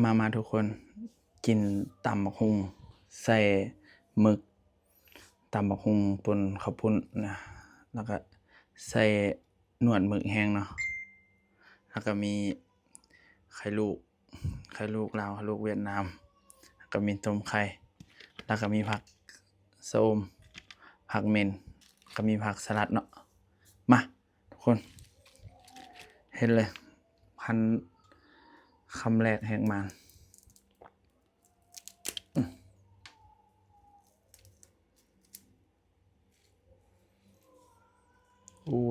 มาทุกคนกินตำบักหุ่งใส่หมึกตำบักหุ่งป่นข้าวปุ้นนะแล้วก็ใส่หนวดหมึกแห้งเนาะแล้วก็มีไข่ลูกลาวไข่ลูกเวียดนามแล้วก็มีต้มไข่แล้วก็มีผักส้มผักเม่นก็มีผักสลัดเนาะมาทุกคนเห็นเลยพันคำแรกแห่งมันอู้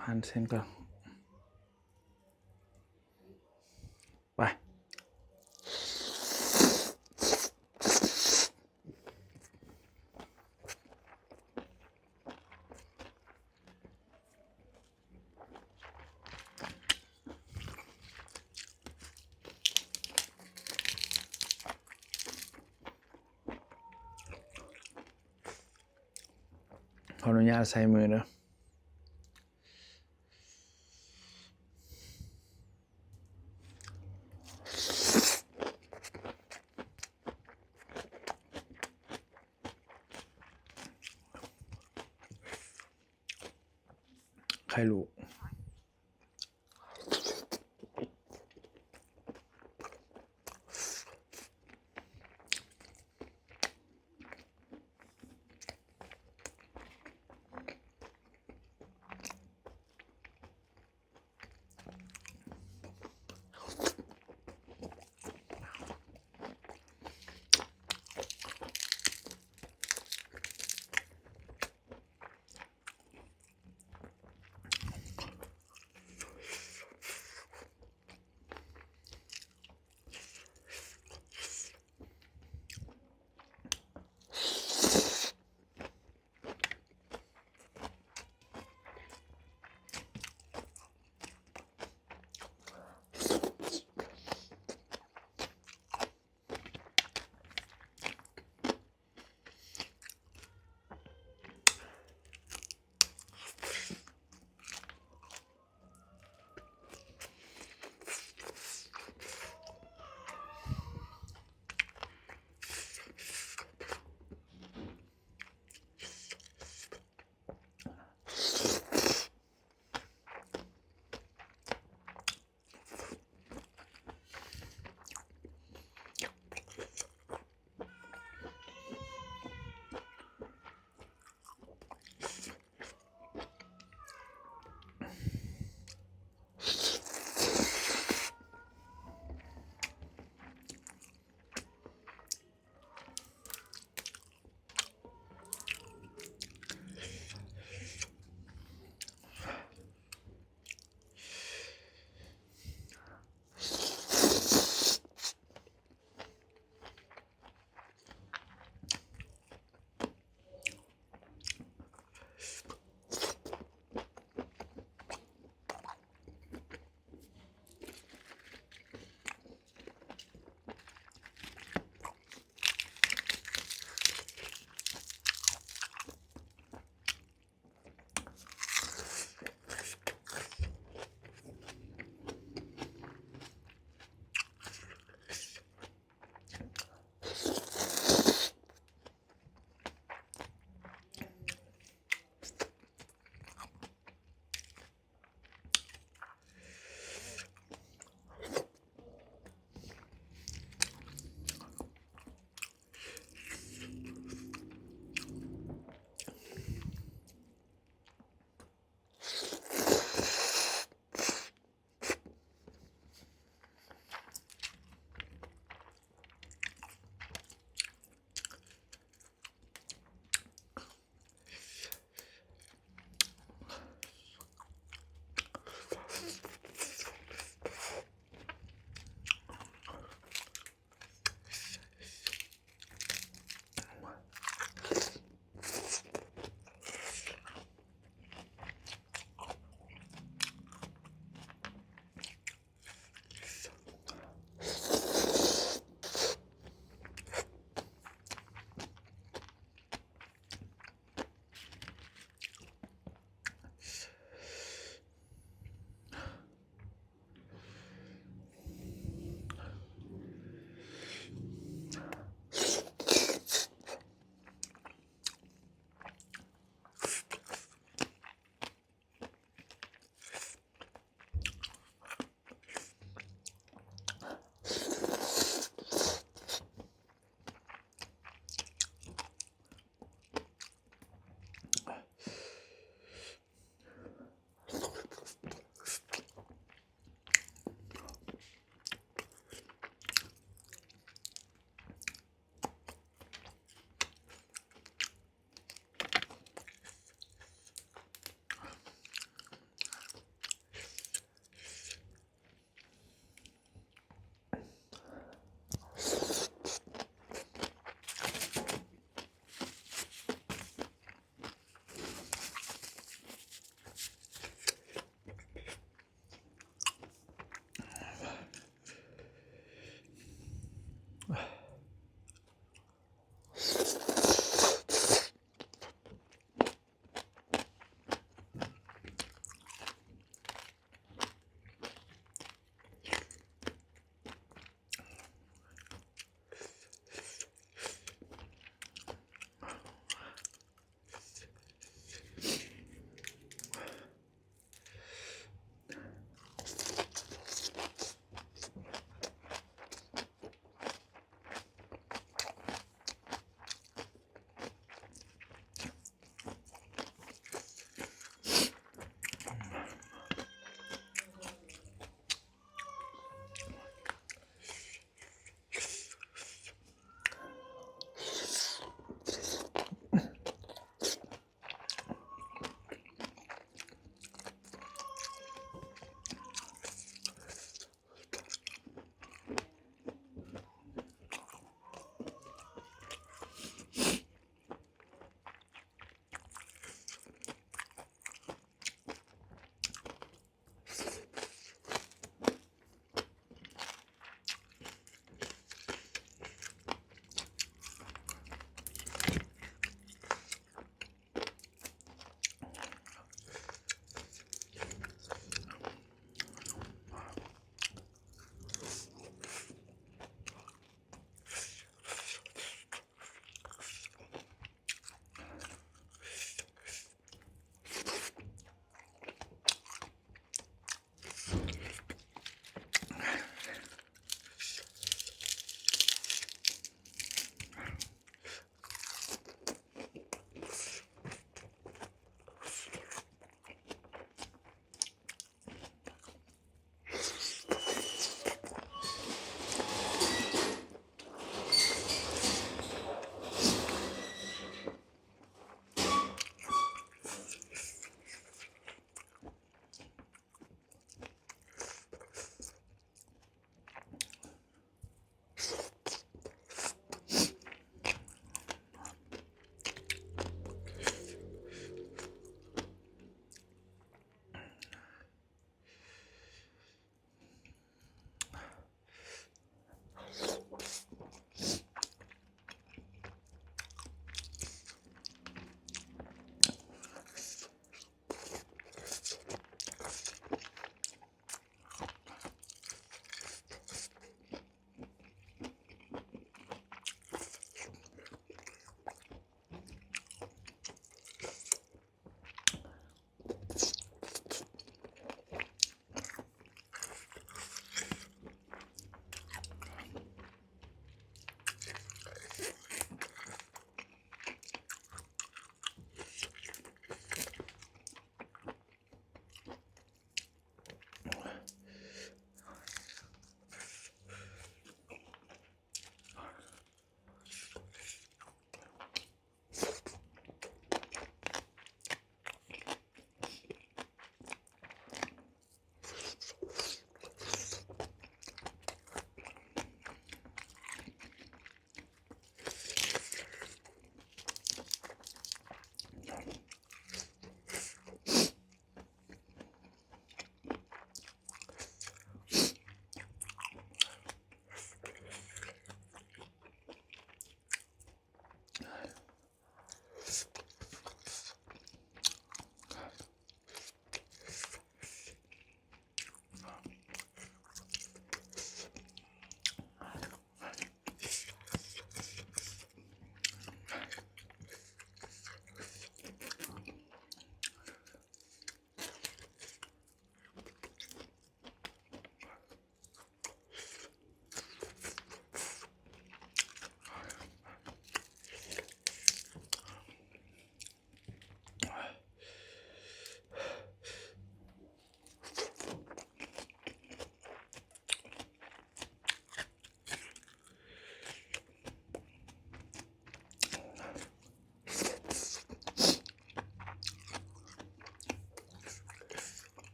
พันเส้นก่อนไปขออนุญาตใส่มือเด้อไข่ลูก